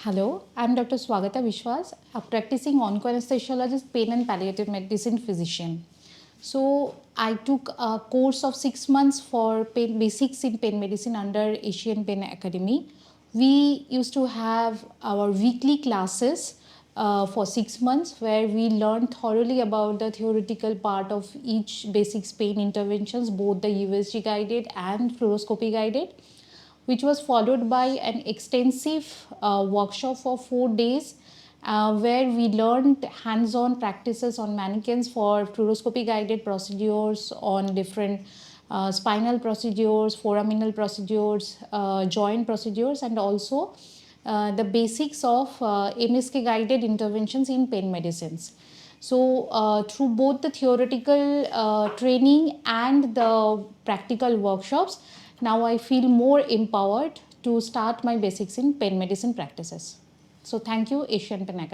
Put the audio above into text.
Hello, I'm Dr. Swagata Biswas, a practicing onco-anesthesiologist, pain and palliative medicine physician. So I took a course of 6 months for pain basics in pain medicine under Asian Pain Academy. We used to have our weekly classes for 6 months where we learned thoroughly about the theoretical part of each basics pain interventions, both the USG guided and fluoroscopy guided, which was followed by an extensive workshop for 4 days where we learned hands-on practices on mannequins for fluoroscopy-guided procedures, on different spinal procedures, foraminal procedures, joint procedures, and also the basics of MSK-guided interventions in pain medicines. So through both the theoretical training and the practical workshops, now I feel more empowered to start my basics in pain medicine practices. So thank you, Asian Pain Academy.